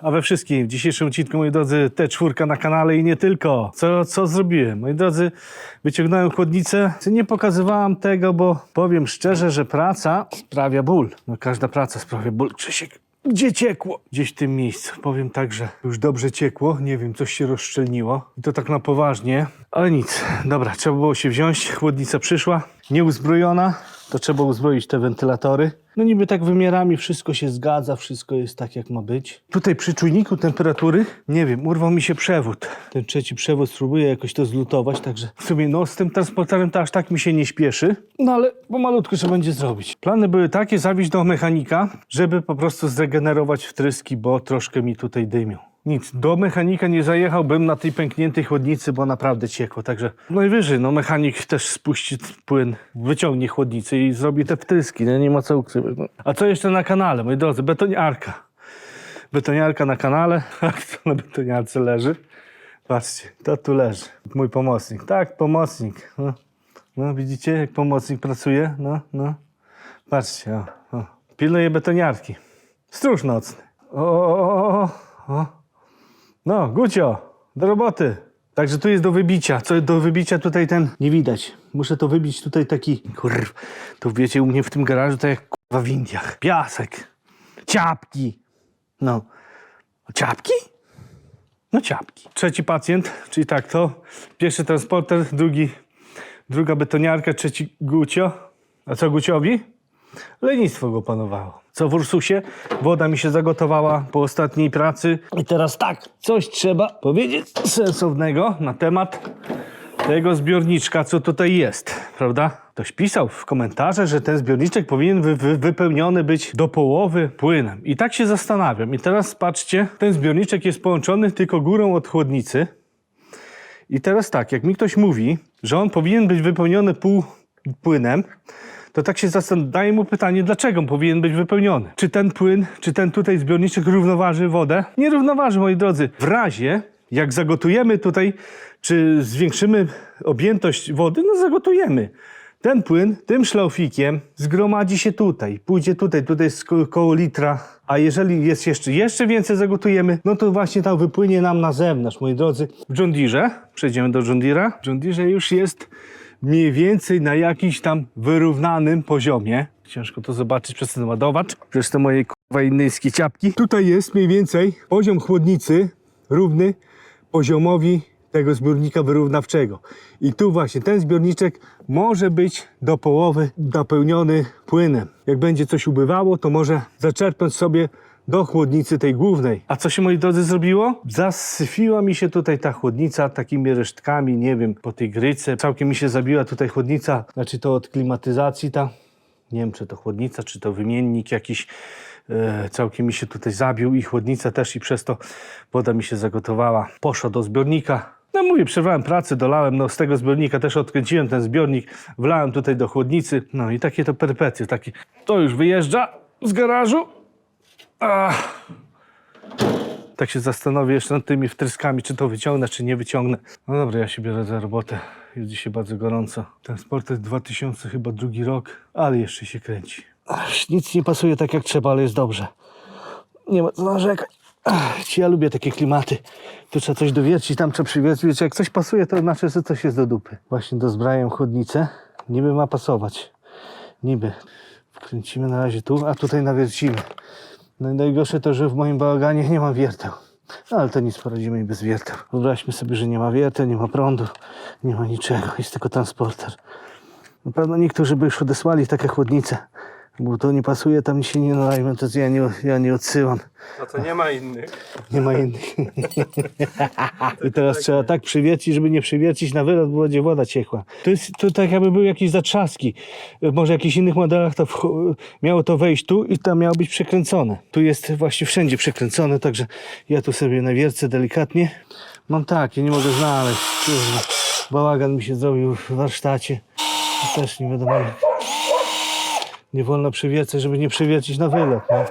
a we wszystkim. W dzisiejszym odcinku, moi drodzy, T4 na kanale i nie tylko. Co zrobiłem? Moi drodzy, wyciągnąłem chłodnicę. Nie pokazywałam tego, bo powiem szczerze, że praca sprawia ból. No każda praca sprawia ból. Krzysiek, gdzie ciekło? Gdzieś w tym miejscu. Powiem tak, że już dobrze ciekło. Nie wiem, coś się rozszczelniło. I to tak na poważnie. Ale nic. Dobra, trzeba było się wziąć. Chłodnica przyszła. Nieuzbrojona. To trzeba uzbroić te wentylatory. No niby tak wymiarami wszystko się zgadza, wszystko jest tak jak ma być. Tutaj przy czujniku temperatury, nie wiem, urwał mi się przewód. Ten trzeci przewód spróbuję jakoś to zlutować, także w sumie no z tym transporterem to aż tak mi się nie śpieszy. No ale pomalutku trzeba będzie zrobić. Plany były takie, zawieźć do mechanika, żeby po prostu zregenerować wtryski, bo troszkę mi tutaj dymią. Nic, do mechanika nie zajechałbym na tej pękniętej chłodnicy, bo naprawdę ciekło, także najwyżej, no mechanik też spuści płyn, wyciągnie chłodnicę i zrobi te wtryski, nie ma co ukrywać. No. A co jeszcze na kanale, moi drodzy? Betoniarka. Betoniarka na kanale, a kto na betoniarce leży? Patrzcie, to tu leży, mój pomocnik. Tak, pomocnik. No widzicie, jak pomocnik pracuje? No. Patrzcie, o. Pilnuje betoniarki. Stróż nocny. O. No, Gucio, do roboty. Także tu jest do wybicia. Co do wybicia tutaj ten nie widać. Muszę to wybić tutaj taki, to wiecie, u mnie w tym garażu to jak w Indiach. Piasek, ciapki. No, ciapki? No ciapki. Trzeci pacjent, czyli tak to. Pierwszy transporter, druga betoniarka, trzeci Gucio. A co Guciowi? Lenistwo go panowało. Co w Ursusie? Woda mi się zagotowała po ostatniej pracy. I teraz tak, coś trzeba powiedzieć sensownego na temat tego zbiorniczka, co tutaj jest, prawda? Ktoś pisał w komentarze, że ten zbiorniczek powinien wypełniony być do połowy płynem. I tak się zastanawiam. I teraz patrzcie, ten zbiorniczek jest połączony tylko górą od chłodnicy. I teraz tak, jak mi ktoś mówi, że on powinien być wypełniony pół płynem, to tak się daje mu pytanie, dlaczego powinien być wypełniony. Czy ten płyn, czy ten tutaj zbiorniczek równoważy wodę? Nie równoważy, moi drodzy. W razie, jak zagotujemy tutaj, czy zwiększymy objętość wody, no zagotujemy. Ten płyn tym szlaufikiem zgromadzi się tutaj, pójdzie tutaj jest koło litra, a jeżeli jest jeszcze więcej zagotujemy, no to właśnie tam wypłynie nam na zewnątrz, moi drodzy. W John Deere, przejdziemy do John Deere'a, w John Deere już jest mniej więcej na jakimś tam wyrównanym poziomie. Ciężko to zobaczyć przez ten ładowacz, przez te moje indyjskie ciapki. Tutaj jest mniej więcej poziom chłodnicy równy poziomowi tego zbiornika wyrównawczego. I tu właśnie ten zbiorniczek może być do połowy napełniony płynem. Jak będzie coś ubywało, to może zaczerpnąć sobie do chłodnicy tej głównej. A co się, moi drodzy, zrobiło? Zasyfiła mi się tutaj ta chłodnica takimi resztkami, nie wiem, po tej gryce. Całkiem mi się zabiła tutaj chłodnica, znaczy to od klimatyzacji ta. Nie wiem, czy to chłodnica, czy to wymiennik jakiś. Całkiem mi się tutaj zabił i chłodnica też i przez to woda mi się zagotowała. Poszła do zbiornika. No mówię, przerwałem pracę, dolałem, no z tego zbiornika też odkręciłem ten zbiornik, wlałem tutaj do chłodnicy. No i takie to perypetie, takie. To już wyjeżdża z garażu. Tak się zastanowię jeszcze nad tymi wtryskami, czy to wyciągnę, czy nie wyciągnę. No dobra, ja się biorę za robotę. Jest dzisiaj bardzo gorąco. Transporter 2000 chyba drugi rok, ale jeszcze się kręci. Nic nie pasuje tak jak trzeba, ale jest dobrze. Nie ma co narzekać. Ja lubię takie klimaty. Tu trzeba coś dowiercić, tam trzeba przywiercić. Jak coś pasuje, to znaczy, że coś jest do dupy. Właśnie dozbrajam chłodnicę. Niby ma pasować. Niby. Wkręcimy na razie tu, a tutaj nawiercimy. No i najgorsze to, że w moim bałaganie nie ma wierteł. No ale to nic, poradzimy i bez wierteł. Wyobraźmy sobie, że nie ma wierteł, nie ma prądu, nie ma niczego. Jest tylko transporter. Na pewno niektórzy by już odesłali takie chłodnice. Bo to nie pasuje, tam się nie nalajmy, to ja nie odsyłam. No to nie ma innych. Nie ma innych. I teraz trzeba tak przywiercić, żeby nie przywiercić na wylot, bo będzie woda ciekła. To tak jakby były jakieś zatrzaski. Może w jakichś innych modelach to miało to wejść tu i tam miało być przekręcone. Tu jest właśnie wszędzie przekręcone, także ja tu sobie nawiercę delikatnie. Mam tak, ja nie mogę znaleźć. Bałagan mi się zrobił w warsztacie. To też nie wiadomo. Nie wolno przewiercać, żeby nie przewiercić na wylot. No.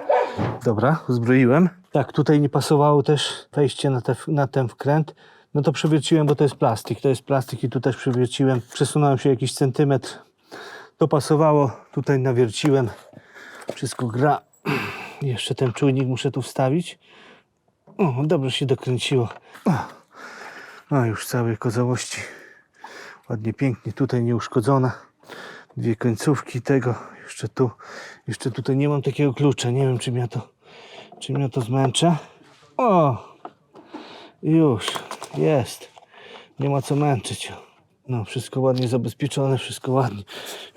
Dobra, uzbroiłem. Tak, tutaj nie pasowało też wejście na ten wkręt. No to przewierciłem, bo to jest plastik. To jest plastik i tu też przewierciłem. Przesunąłem się jakiś centymetr. To pasowało. Tutaj nawierciłem. Wszystko gra. Jeszcze ten czujnik muszę tu wstawić. O, dobrze się dokręciło. A już całej kozałości. Ładnie, pięknie. Tutaj nieuszkodzona. Dwie końcówki tego. Jeszcze tutaj nie mam takiego klucza. Nie wiem, czym ja to zmęczę. O! Już. Jest. Nie ma co męczyć. No, wszystko ładnie zabezpieczone, wszystko ładnie.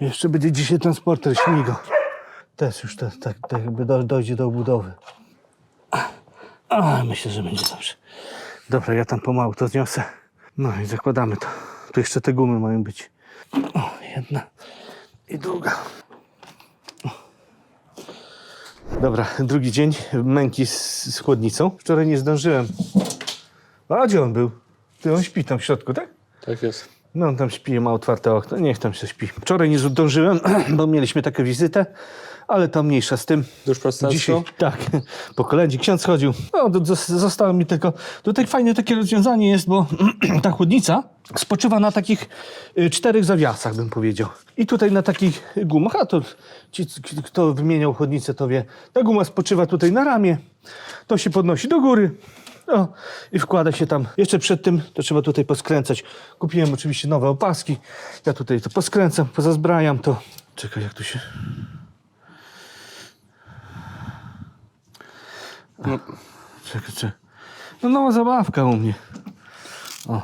Jeszcze będzie dzisiaj transporter śmigał. Też już tak jakby dojdzie do obudowy. Myślę, że będzie dobrze. Dobra, ja tam pomału to zniosę. No i zakładamy to. Tu jeszcze te gumy mają być. O, jedna i druga. Dobra, drugi dzień męki z chłodnicą. Wczoraj nie zdążyłem. A gdzie on był? On śpi tam w środku, tak? Tak jest. No on tam śpi, ma otwarte okno. Niech tam się śpi. Wczoraj nie zdążyłem, bo mieliśmy taką wizytę, ale to mniejsza z tym. Dusz prostacką? Dzisiaj, tak, po kolędzie ksiądz chodził. No, zostało mi tylko... Tutaj fajne takie rozwiązanie jest, bo ta chłodnica spoczywa na takich 4 zawiasach, bym powiedział. I tutaj na takich gumach, a to ci, kto wymieniał chłodnicę, to wie. Ta guma spoczywa tutaj na ramię, to się podnosi do góry. No, i wkłada się tam. Jeszcze przed tym to trzeba tutaj poskręcać. Kupiłem oczywiście nowe opaski. Ja tutaj to poskręcam, pozazbrajam to. Czekaj, jak tu się... No. Czekaj. No nowa zabawka u mnie. O.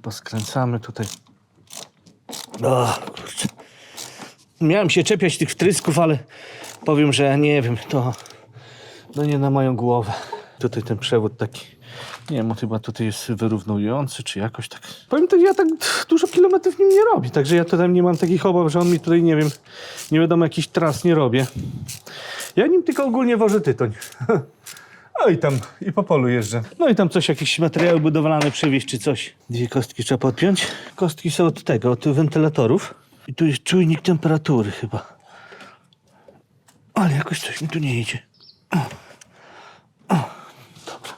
Poskręcamy tutaj. O, kurczę. Miałem się czepiać tych wtrysków, ale powiem, że nie wiem, to no nie na moją głowę. Tutaj ten przewód taki, nie wiem, chyba tutaj jest wyrównujący, czy jakoś tak. Powiem tak, ja tak dużo kilometrów nim nie robię, także ja tutaj nie mam takich obaw, że on mi tutaj, nie wiem, nie wiadomo, jakiś tras nie robię. Ja nim tylko ogólnie wożę tytoń. No i tam, i po polu jeżdżę. No i tam coś, jakieś materiały budowlane przewieźć, czy coś. 2 kostki trzeba podpiąć. Kostki są od tego, od wentylatorów. I tu jest czujnik temperatury chyba. Ale jakoś coś mi tu nie idzie. Dobra.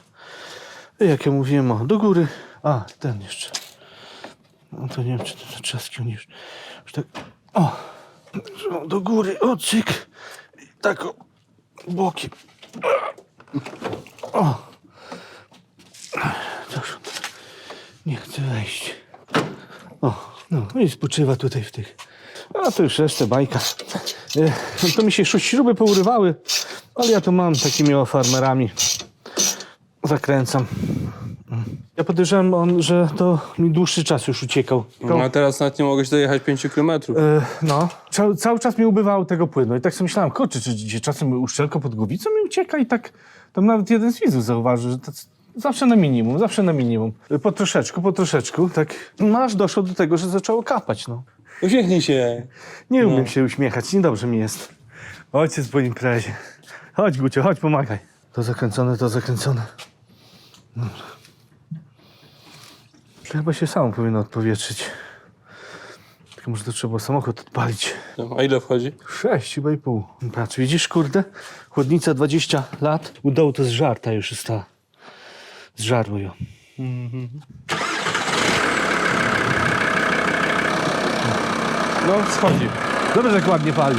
I jak ja mówiłem, do góry. A, ten jeszcze. No to nie wiem, czy te trzaski już tak. O, do góry, cyk. I tak bokiem. O! Dobrze. Nie chcę wejść. O, no i spoczywa tutaj w tych. A to już jeszcze bajka. To mi się śruby pourywały, ale ja to mam takimi farmerami. Zakręcam. Ja podejrzewam, że to mi dłuższy czas już uciekał. No a teraz nawet nie mogłeś dojechać 5 kilometrów. No, cały czas mi ubywało tego płynu i tak sobie myślałem, kurczę, czy czasem uszczelko pod głowicą mi ucieka i tak tam nawet jeden z widzów zauważył, że to zawsze na minimum. Po troszeczku, tak aż doszło do tego, że zaczęło kapać, no. Uśmiechnij się. Nie umiem się uśmiechać, niedobrze mi jest. Ojciec po imprezie. Chodź, Gucio, chodź, pomagaj. To zakręcone. Dobra. Chyba się samo powinno odpowietrzyć. Tylko może to trzeba było samochód odpalić. No, a ile wchodzi? 6, chyba i pół. Patrz, widzisz, kurde? Chłodnica 20 lat. U dołu to zżarta już jest ta. Zżarło ją. No, schodzi. Dobrze, jak ładnie pali.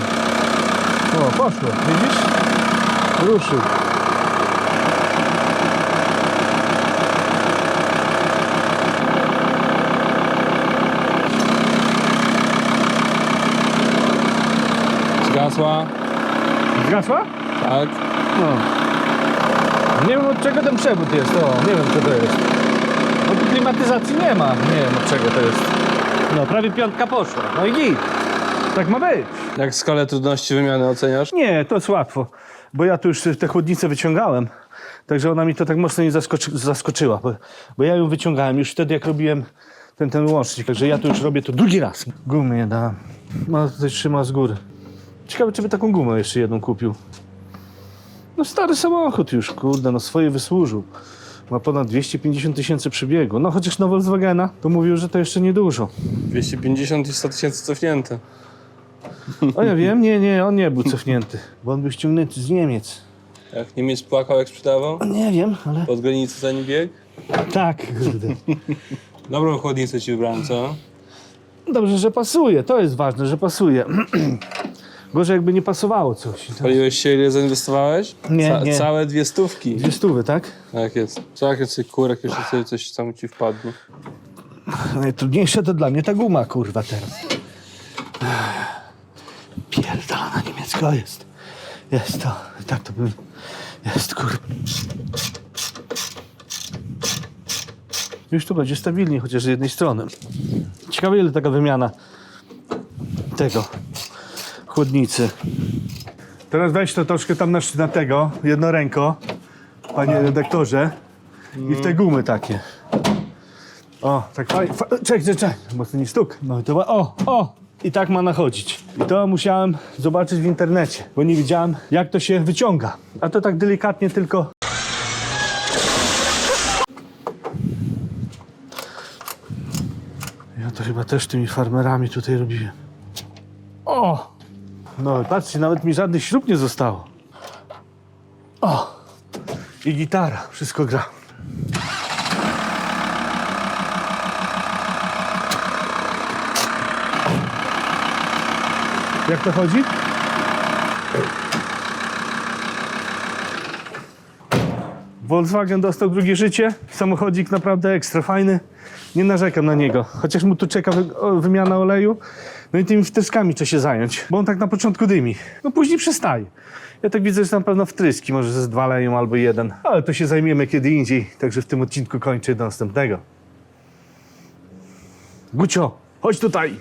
O, poszło. Widzisz? Ruszył. Zgasła? Zgasła? Tak. No. Nie wiem, od czego ten przewód jest. Nie wiem, co to jest. No tu klimatyzacji nie ma. Nie wiem, od czego to jest. No, prawie 5 poszła. No i git. Tak ma być. Jak skalę trudności wymiany oceniasz? Nie, to jest łatwo. Bo ja tu już tę chłodnicę wyciągałem. Także ona mi to tak mocno nie zaskoczyła. Bo ja ją wyciągałem już wtedy, jak robiłem ten łącznik. Także ja tu już robię to drugi raz. Gumy nie dałem. No tutaj trzyma z góry. Ciekawe, czy by taką gumę jeszcze jedną kupił. No stary samochód już, kurde, no swoje wysłużył. Ma ponad 250 000 przebiegu. No chociaż na Volkswagena to mówił, że to jeszcze niedużo. 250 i 100 tysięcy cofnięte. O ja wiem, nie, on nie był cofnięty, bo on był ściągnięty z Niemiec. Jak Niemiec płakał, jak sprzedawał? Nie wiem, ale... Pod granicę za nim biegł? Tak, kurde. Dobrą chłodnicę ci wybrałem, co? Dobrze, że pasuje, to jest ważne, że pasuje. Gorzej jakby nie pasowało coś. Paliłeś się, ile zainwestowałeś? Nie. Całe 200. 200, tak? Tak jest. Co jak sobie kurek jeszcze sobie coś tam ci wpadnie? Najtrudniejsze to dla mnie ta guma, kurwa, teraz. Pierdolona niemiecka jest. Jest to. Tak to bym... Jest, kurwa. Już tu będzie stabilniej, chociaż z jednej strony. Ciekawe, ile taka wymiana tego chłodnicy. Teraz weź to troszkę tam na tego, jedno ręko, panie redaktorze, i w te gumy takie. O, tak fajnie. Czekaj, bo to nie stuk. No to o! I tak ma nachodzić. I to musiałem zobaczyć w internecie, bo nie wiedziałem, jak to się wyciąga. A to tak delikatnie tylko... Ja to chyba też tymi farmerami tutaj robiłem. O! No patrzcie, nawet mi żadnych śrub nie zostało. O! I gitara, wszystko gra. Jak to chodzi? Volkswagen dostał drugie życie. Samochodzik naprawdę ekstra fajny. Nie narzekam na niego. Chociaż mu tu czeka wymiana oleju. No i tymi wtryskami trzeba się zająć. Bo on tak na początku dymi. No później przestaje. Ja tak widzę, że na pewno wtryski może ze 2 leją albo 1. Ale to się zajmiemy kiedy indziej. Także w tym odcinku kończę do następnego. Gucio, chodź tutaj.